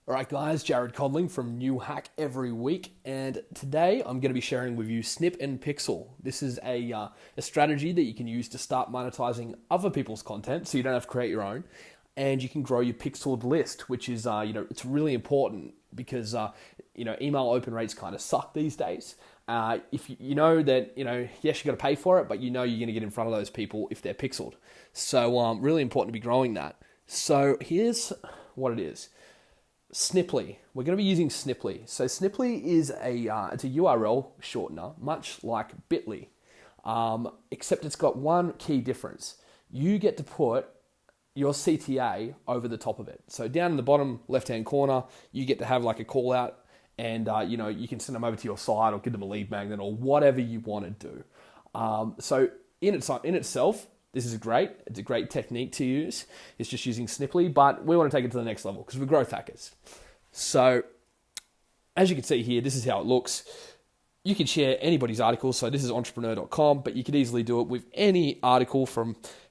All right, guys, Jared Codling from New Hack Every Week, and today I'm going to be sharing with you Snip'n'pixel. This is a strategy that you can use to start monetizing other people's content, so you don't have to create your own, and you can grow your pixeled list, which is it's really important because email open rates kind of suck these days. If you know that yes, you got to pay for it, but you're going to get in front of those people if they're pixeled. So really important to be growing that. So here's what it is. Sniply. We're going to be using Sniply. So Sniply is it's a URL shortener, much like Bitly, except it's got one key difference. You get to put your CTA over the top of it. So down in the bottom left-hand corner, you get to have like a call out, and you can send them over to your site or give them a lead magnet or whatever you want to do. So in itself, this is great. It's a great technique to use. It's just using Sniply, but we want to take it to the next level because we're growth hackers. So as you can see here, this is how it looks. You can share anybody's article. So this is entrepreneur.com, but you could easily do it with any article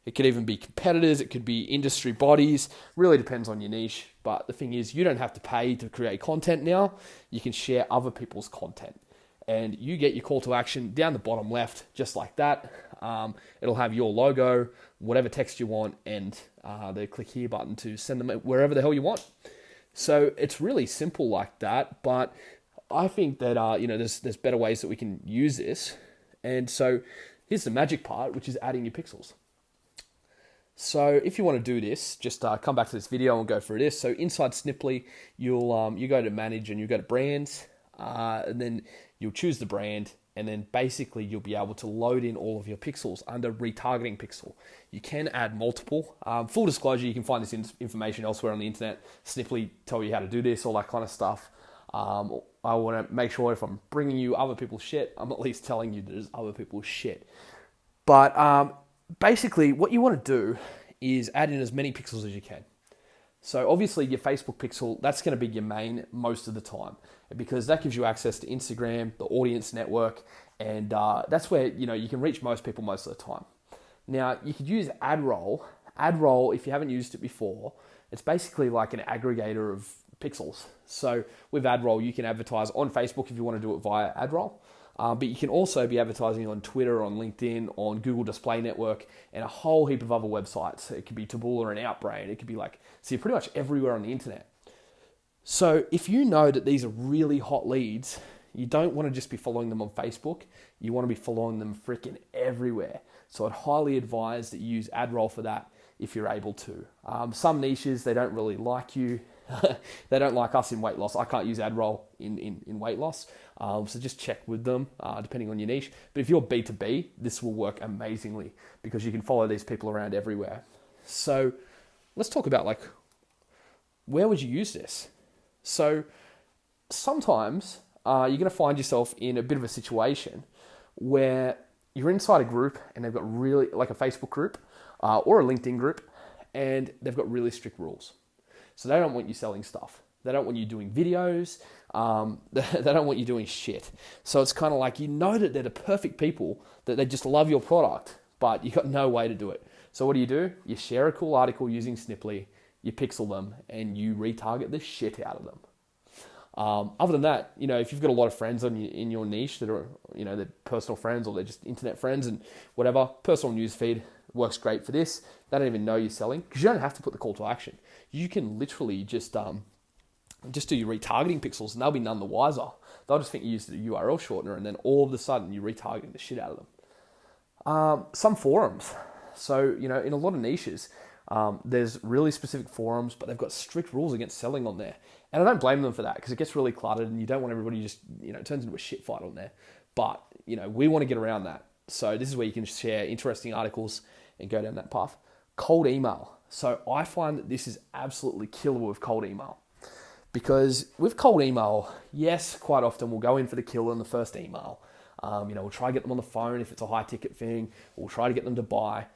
it could even be competitors. It could be industry bodies. Really depends on your niche. But the thing is, you don't have to pay to create content now. You can share other people's content. And you get your call to action down the bottom left, just like that. It'll have your logo, whatever text you want, and the click here button to send them wherever the hell you want. So it's really simple like that, but I think that there's better ways that we can use this. And so here's the magic part, which is adding your pixels. So if you want to do this, just come back to this video and go through this. So inside Sniply, you go to manage and you go to brands, and then you'll choose the brand, and then basically you'll be able to load in all of your pixels under retargeting pixel. You can add multiple. Full disclosure, you can find this information elsewhere on the internet. Sniply tell you how to do this, all that kind of stuff. I want to make sure if I'm bringing you other people's shit, I'm at least telling you there's other people's shit. But basically what you want to do is add in as many pixels as you can. So obviously your Facebook pixel, that's going to be your main most of the time, because that gives you access to Instagram, the audience network, and that's where you can reach most people most of the time. Now you could use AdRoll. AdRoll, if you haven't used it before, it's basically like an aggregator of pixels. So with AdRoll, you can advertise on Facebook if you want to do it via AdRoll. But you can also be advertising on Twitter, on LinkedIn, on Google Display Network, and a whole heap of other websites. It could be Taboola and Outbrain. It could be so you're pretty much everywhere on the internet. So if you know that these are really hot leads, you don't want to just be following them on Facebook. You want to be following them freaking everywhere. So I'd highly advise that you use AdRoll for that if you're able to. Some niches, they don't really like you. They don't like us in weight loss. I can't use AdRoll in weight loss. So just check with them depending on your niche. But if you're B2B, this will work amazingly because you can follow these people around everywhere. So let's talk about where would you use this? So sometimes you're going to find yourself in a bit of a situation where you're inside a group and they've got really like a Facebook group or a LinkedIn group, and they've got really strict rules. So they don't want you selling stuff. They don't want you doing videos. They don't want you doing shit. So it's kind of like that they're the perfect people, that they just love your product, but you got no way to do it. So what do? You share a cool article using Sniply, you pixel them, and you retarget the shit out of them. Other than that, if you've got a lot of friends in your niche that are, they're personal friends or they're just internet friends and whatever, personal news feed works great for this. They don't even know you're selling because you don't have to put the call to action. You can literally just do your retargeting pixels and they'll be none the wiser. They'll just think you used a URL shortener, and then all of a sudden you're retargeting the shit out of them. Some forums. So, in a lot of niches, there's really specific forums, but they've got strict rules against selling on there. And I don't blame them for that because it gets really cluttered and you don't want everybody just, it turns into a shit fight on there. But, we want to get around that. So this is where you can share interesting articles and go down that path. Cold email. So I find that this is absolutely killer with cold email. Because with cold email, yes, quite often we'll go in for the kill in the first email. We'll try to get them on the phone if it's a high ticket thing. We'll try to get them to buy.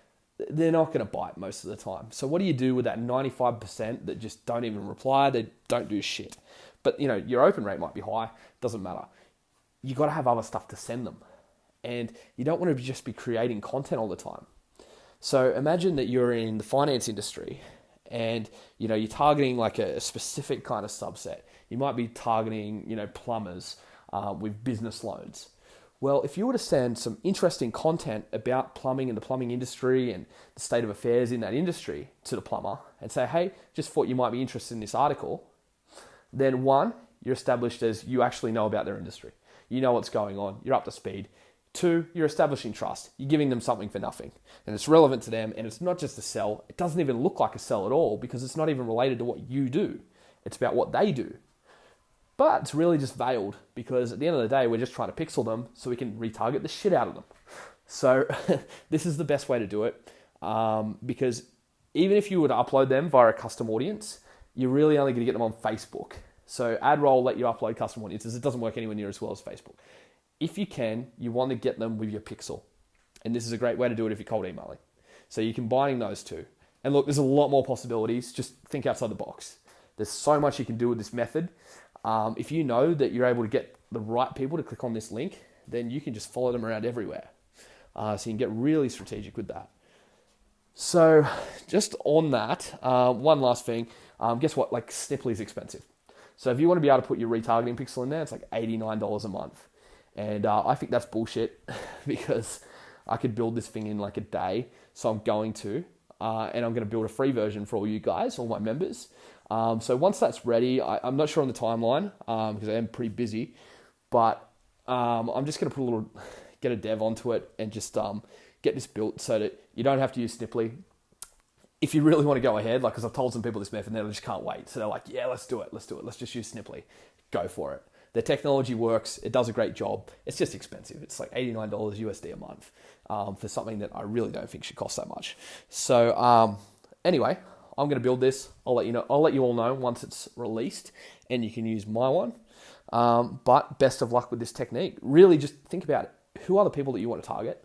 They're not going to bite most of the time. So what do you do with that 95% that just don't even reply? They don't do shit. But your open rate might be high. Doesn't matter. You got to have other stuff to send them. And you don't want to just be creating content all the time. So imagine that you're in the finance industry and you're targeting like a specific kind of subset. You might be targeting plumbers with business loans. Well, if you were to send some interesting content about plumbing and the plumbing industry and the state of affairs in that industry to the plumber and say, hey, just thought you might be interested in this article, then one, you're established as you actually know about their industry. You know what's going on. You're up to speed. Two, you're establishing trust. You're giving them something for nothing. And it's relevant to them, and it's not just a sell. It doesn't even look like a sell at all because it's not even related to what you do. It's about what they do. But it's really just veiled because at the end of the day, we're just trying to pixel them so we can retarget the shit out of them. So this is the best way to do it because even if you were to upload them via a custom audience, you're really only going to get them on Facebook. So AdRoll let you upload custom audiences. It doesn't work anywhere near as well as Facebook. If you can, you want to get them with your pixel. And this is a great way to do it if you're cold emailing. So you're combining those two. And look, there's a lot more possibilities. Just think outside the box. There's so much you can do with this method. If you know that you're able to get the right people to click on this link, then you can just follow them around everywhere. So you can get really strategic with that. So just on that, one last thing. Guess what? Like Sniply is expensive. So if you want to be able to put your retargeting pixel in there, it's like $89 a month. And I think that's bullshit because I could build this thing in like a day. So I'm going to. And I'm going to build a free version for all you guys, all my members. So once that's ready, I'm not sure on the timeline because I am pretty busy. But I'm just going to get a dev onto it and just get this built so that you don't have to use Sniply. If you really want to go ahead, like, because I've told some people this method and they just can't wait. So they're like, yeah, let's do it. Let's just use Sniply. Go for it. The technology works. It does a great job. It's just expensive. It's like $89 USD a month for something that I really don't think should cost that much. So anyway, I'm going to build this. I'll let you know. I'll let you all know once it's released and you can use my one. But best of luck with this technique. Really just think about it. Who are the people that you want to target?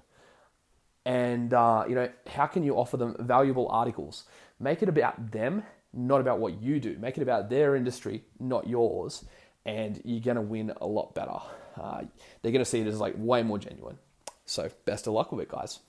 And, how can you offer them valuable articles? Make it about them, not about what you do. Make it about their industry, not yours. And you're going to win a lot better. They're going to see it as like way more genuine. So best of luck with it, guys.